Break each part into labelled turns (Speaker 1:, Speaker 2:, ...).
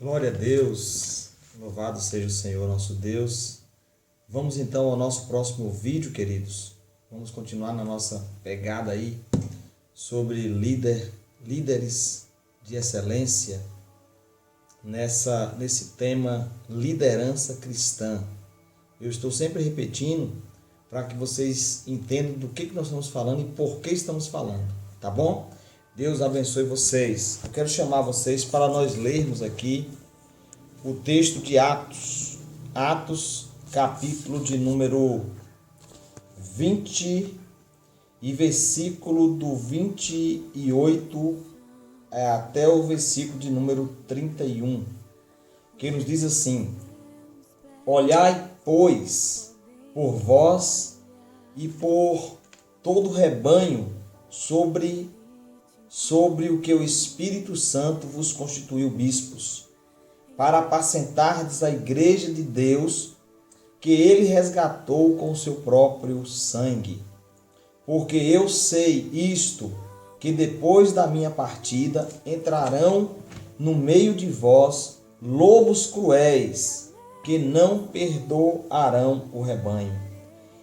Speaker 1: Glória a Deus, louvado seja o Senhor nosso Deus. Vamos então ao nosso próximo vídeo, queridos. Vamos continuar na nossa pegada aí sobre líderes de excelência, nesse tema liderança cristã. Eu estou sempre repetindo para que vocês entendam do que nós estamos falando e por que estamos falando, tá bom? Deus abençoe vocês. Eu quero chamar vocês para nós lermos aqui o texto de Atos, capítulo de número 20 e versículo do 28 até o versículo de número 31, que nos diz assim: Olhai, pois, por vós e por todo o rebanho sobre o que o Espírito Santo vos constituiu bispos, para apacentardes a igreja de Deus, que ele resgatou com o seu próprio sangue. Porque eu sei isto, que depois da minha partida entrarão no meio de vós lobos cruéis, que não perdoarão o rebanho,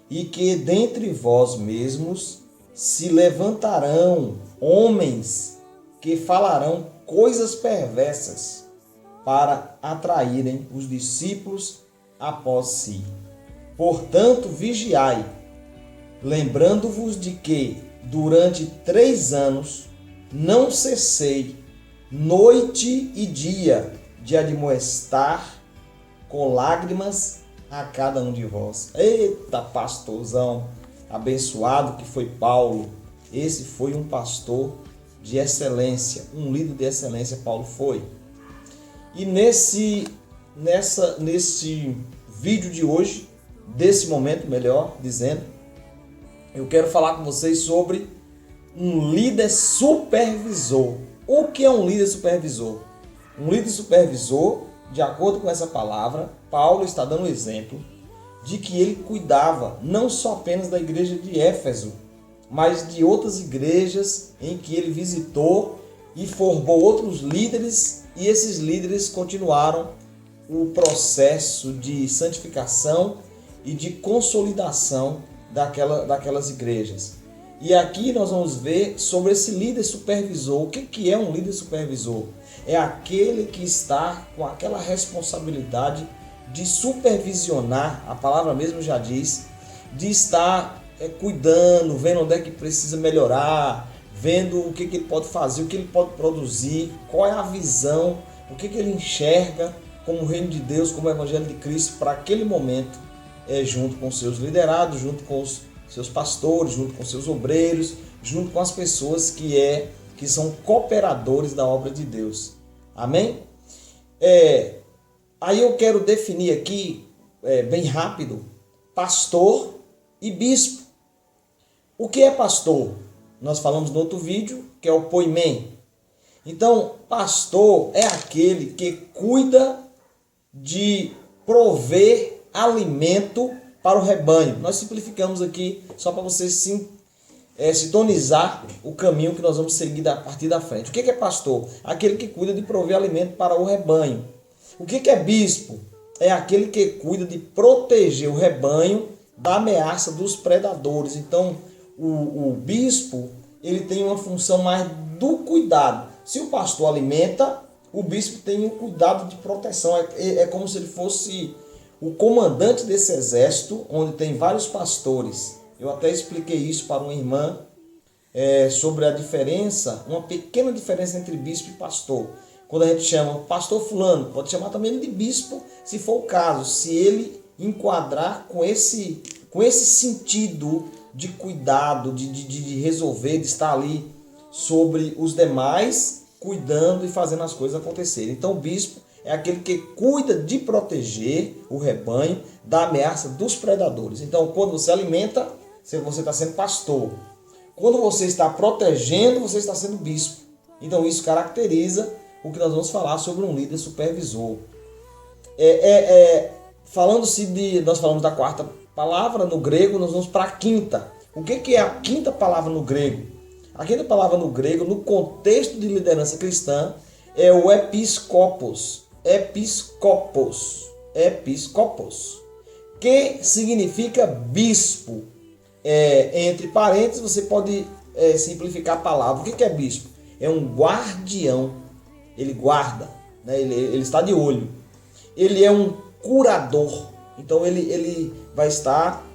Speaker 1: e que dentre vós mesmos se levantarão homens que falarão coisas perversas para atraírem os discípulos após si. Portanto, vigiai, lembrando-vos de que durante 3 anos não cessei noite e dia de admoestar com lágrimas a cada um de vós. Eita, pastorzão abençoado que foi Paulo. Esse foi um pastor de excelência, um líder de excelência, Paulo foi. E nesse vídeo de hoje, desse momento, melhor dizendo, eu quero falar com vocês sobre um líder supervisor. O que é um líder supervisor? Um líder supervisor, de acordo com essa palavra, Paulo está dando um exemplo de que ele cuidava não só apenas da igreja de Éfeso, mas de outras igrejas em que ele visitou e formou outros líderes, e esses líderes continuaram o processo de santificação e de consolidação daquelas igrejas. E aqui nós vamos ver sobre esse líder supervisor. O que é um líder supervisor? É aquele que está com aquela responsabilidade de supervisionar, a palavra mesmo já diz, de estar cuidando, vendo onde é que precisa melhorar, vendo o que ele pode fazer, o que ele pode produzir, qual é a visão, o que ele enxerga como o reino de Deus, como o evangelho de Cristo para aquele momento, junto com seus liderados, junto com os seus pastores, junto com seus obreiros, junto com as pessoas que são cooperadores da obra de Deus. Amém? Aí eu quero definir aqui, bem rápido, pastor e bispo. O que é pastor? Nós falamos no outro vídeo, que é o poimém. Então, pastor é aquele que cuida de prover alimento para o rebanho. Nós simplificamos aqui só para você sintonizar o caminho que nós vamos seguir a partir da frente. O que é pastor? Aquele que cuida de prover alimento para o rebanho. O que é bispo? É aquele que cuida de proteger o rebanho da ameaça dos predadores. Então, o bispo, ele tem uma função mais do cuidado. Se o pastor alimenta, o bispo tem um cuidado de proteção. É como se ele fosse o comandante desse exército, onde tem vários pastores. Eu até expliquei isso para uma irmã, sobre a diferença, uma pequena diferença entre bispo e pastor. Quando a gente chama pastor fulano, pode chamar também ele de bispo, se for o caso, se ele enquadrar com esse sentido de cuidado, de resolver, de estar ali sobre os demais, cuidando e fazendo as coisas acontecerem. Então o bispo é aquele que cuida de proteger o rebanho da ameaça dos predadores. Então quando você alimenta, você está sendo pastor. Quando você está protegendo, você está sendo bispo. Então isso caracteriza o que nós vamos falar sobre um líder supervisor. Nós falamos da quarta palavra no grego, nós vamos para a quinta. O que é a quinta palavra no grego? A quinta palavra no grego, no contexto de liderança cristã, é o episcopos. episcopos, que significa bispo. Entre parênteses, você pode simplificar a palavra. O que é bispo? É um guardião, ele guarda, né? Ele está de olho. Ele é um curador, então ele vai estar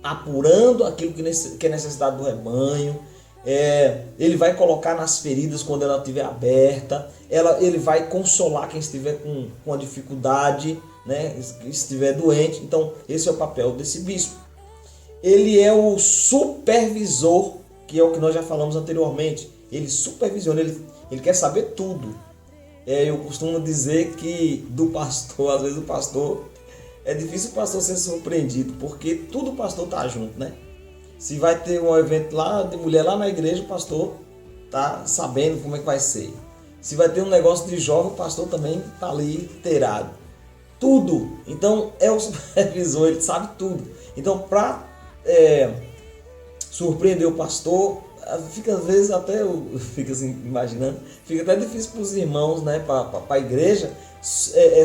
Speaker 1: apurando aquilo que é necessidade do rebanho. Ele vai colocar nas feridas quando ela estiver aberta. Ele vai consolar quem estiver com uma dificuldade, né? Estiver doente. Então esse é o papel desse bispo. Ele é o supervisor, que é o que nós já falamos anteriormente. Ele supervisiona, ele quer saber tudo. Eu costumo dizer que do pastor, às vezes o pastor, é difícil o pastor ser surpreendido, porque tudo o pastor tá junto, né? Se vai ter um evento lá de mulher lá na igreja, o pastor tá sabendo como é que vai ser. Se vai ter um negócio de jovem, o pastor também tá ali inteirado. Tudo. Então é o supervisor, ele sabe tudo. Então para surpreender o pastor, fica às vezes até, fica assim imaginando, fica até difícil para os irmãos, né, para a igreja,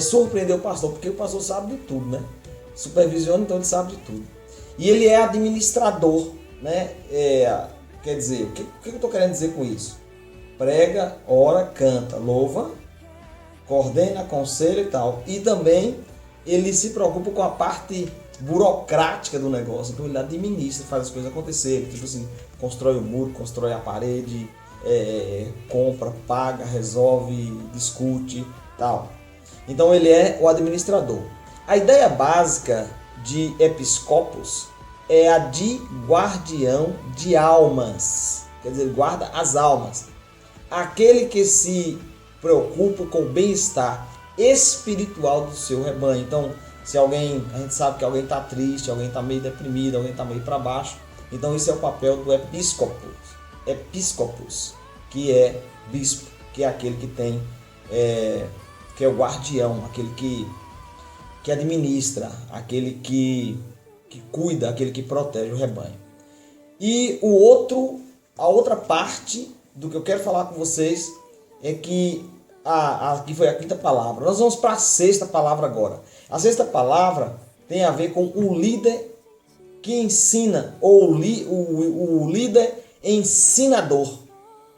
Speaker 1: surpreender o pastor, porque o pastor sabe de tudo, né? Supervisiona, então ele sabe de tudo. E ele é administrador, né? Quer dizer, o que eu estou querendo dizer com isso? Prega, ora, canta, louva, coordena, aconselha e tal. E também ele se preocupa com a parte burocrática do negócio. Então ele administra, faz as coisas acontecerem. Tipo assim, constrói o muro, constrói a parede, compra, paga, resolve, discute, tal. Então ele é o administrador. A ideia básica de episcopos é a de guardião de almas. Quer dizer, guarda as almas. Aquele que se preocupa com o bem-estar espiritual do seu rebanho. Então, se alguém, a gente sabe que alguém está triste, alguém está meio deprimido, alguém está meio para baixo, então isso é o papel do episcopos, que é bispo, que é aquele que tem, que é o guardião, aquele que administra, aquele que cuida, aquele que protege o rebanho. E a outra parte do que eu quero falar com vocês é que aqui foi a quinta palavra. Nós vamos para a sexta palavra agora. A sexta palavra tem a ver com o líder que ensina, ou o líder ensinador,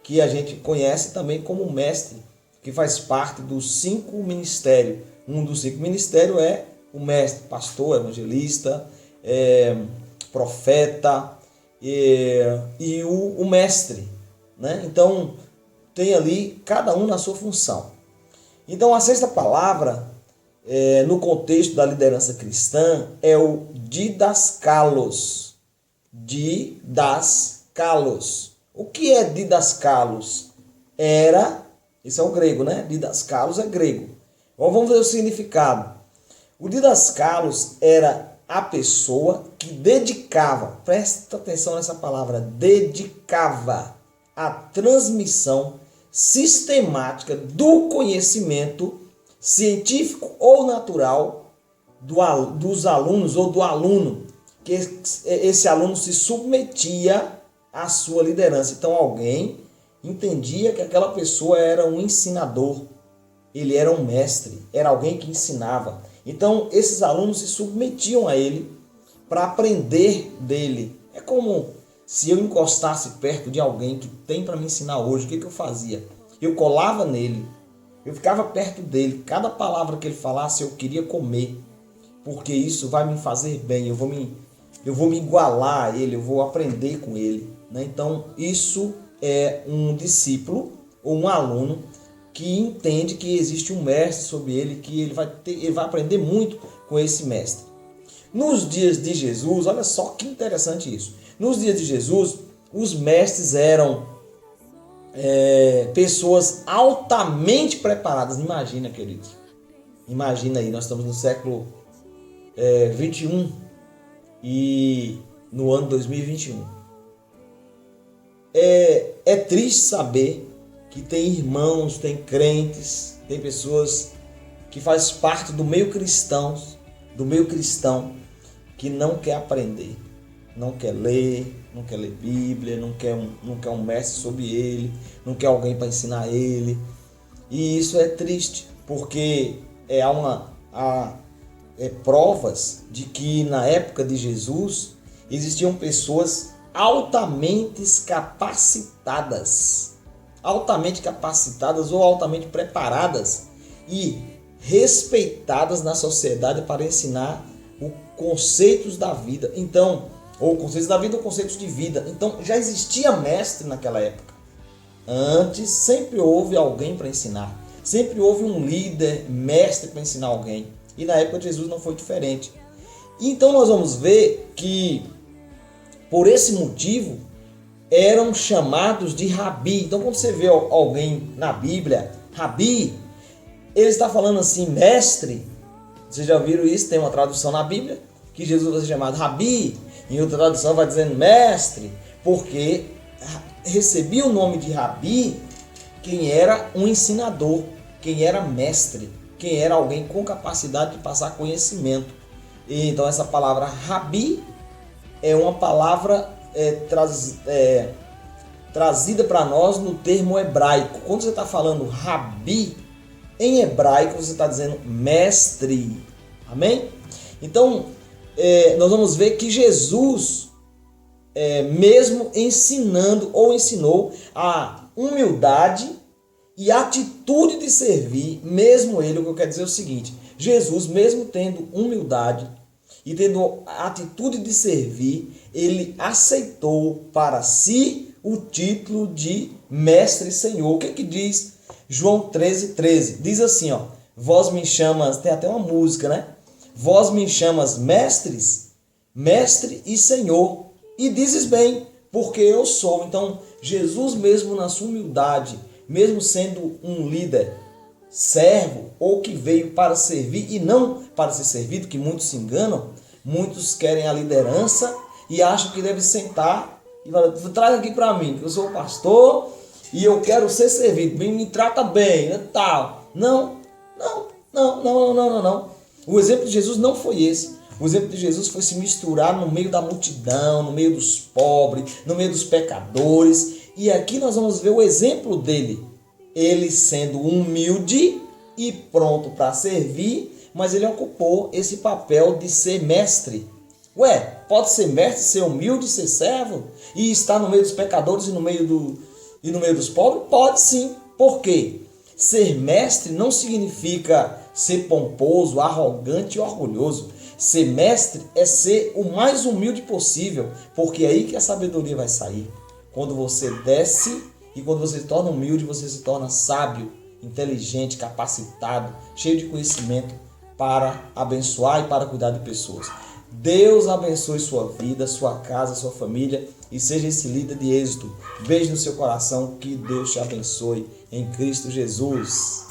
Speaker 1: que a gente conhece também como mestre, que faz parte dos 5 ministérios. Um dos 5 ministérios é o mestre, pastor, evangelista, profeta e o mestre, né? Então tem ali cada um na sua função. Então a sexta palavra, no contexto da liderança cristã, é o didascalos. Didascalos. O que é didascalos? Isso é o grego, né? Didascalos é grego. Então, vamos ver o significado. O didascalos era a pessoa que dedicava, presta atenção nessa palavra, dedicava a transmissão sistemática do conhecimento científico ou natural dos alunos ou do aluno, que esse aluno se submetia à sua liderança. Então alguém entendia que aquela pessoa era um ensinador, ele era um mestre, era alguém que ensinava. Então esses alunos se submetiam a ele para aprender dele. É como se eu encostasse perto de alguém que tem para me ensinar hoje. O que eu fazia? Eu colava nele, eu ficava perto dele. Cada palavra que ele falasse eu queria comer, porque isso vai me fazer bem. Eu vou me igualar a ele, eu vou aprender com ele, né? Então isso é um discípulo ou um aluno que entende que existe um mestre sobre ele, que ele vai aprender muito com esse mestre. Nos dias de Jesus, olha só que interessante isso. Nos dias de Jesus, os mestres eram pessoas altamente preparadas. Imagina, queridos. Imagina aí, nós estamos no século 21 e no ano 2021. É triste saber que tem irmãos, tem crentes, tem pessoas que fazem parte do meio cristão, que não quer aprender, não quer ler Bíblia, não quer um mestre sobre ele, não quer alguém para ensinar ele. E isso é triste, porque há provas de que na época de Jesus existiam pessoas altamente capacitadas ou altamente preparadas e respeitadas na sociedade para ensinar os conceitos da vida. Então, ou conceitos da vida ou conceitos de vida. Então, já existia mestre naquela época. Antes, sempre houve alguém para ensinar. Sempre houve um líder, mestre para ensinar alguém. E na época de Jesus não foi diferente. Então, nós vamos ver que, por esse motivo, eram chamados de rabi. Então, quando você vê alguém na Bíblia, rabi, ele está falando assim, mestre. Vocês já viram isso? Tem uma tradução na Bíblia que Jesus vai ser chamado rabi. Em outra tradução vai dizendo mestre, porque recebia o nome de rabi quem era um ensinador, quem era mestre, quem era alguém com capacidade de passar conhecimento. E então essa palavra rabi é uma palavra trazida para nós no termo hebraico. Quando você está falando rabi, em hebraico você está dizendo mestre. Amém? Então, nós vamos ver que Jesus, mesmo ensinando ou ensinou a humildade e atitude de servir, mesmo ele, o que eu quero dizer é o seguinte, Jesus, mesmo tendo humildade e tendo a atitude de servir, ele aceitou para si o título de mestre e senhor. O que diz João 13:13? Diz assim, ó, vós me chamas, tem até uma música, né? Vós me chamas mestre e senhor, e dizes bem, porque eu sou. Então, Jesus mesmo na sua humildade, mesmo sendo um líder, servo, ou que veio para servir e não para ser servido, que muitos se enganam, muitos querem a liderança e acham que deve sentar e falar, traz aqui para mim, que eu sou o pastor e eu quero ser servido, me trata bem, tal. Não. O exemplo de Jesus não foi esse. O exemplo de Jesus foi se misturar no meio da multidão, no meio dos pobres, no meio dos pecadores. E aqui nós vamos ver o exemplo dele. Ele sendo humilde e pronto para servir, mas ele ocupou esse papel de ser mestre. Pode ser mestre, ser humilde, ser servo e estar no meio dos pecadores e no meio dos pobres? Pode sim. Por quê? Ser mestre não significa ser pomposo, arrogante e orgulhoso. Ser mestre é ser o mais humilde possível, porque é aí que a sabedoria vai sair. Quando você desce e quando você se torna humilde, você se torna sábio, inteligente, capacitado, cheio de conhecimento para abençoar e para cuidar de pessoas. Deus abençoe sua vida, sua casa, sua família e seja esse líder de êxito. Beijo no seu coração, que Deus te abençoe em Cristo Jesus.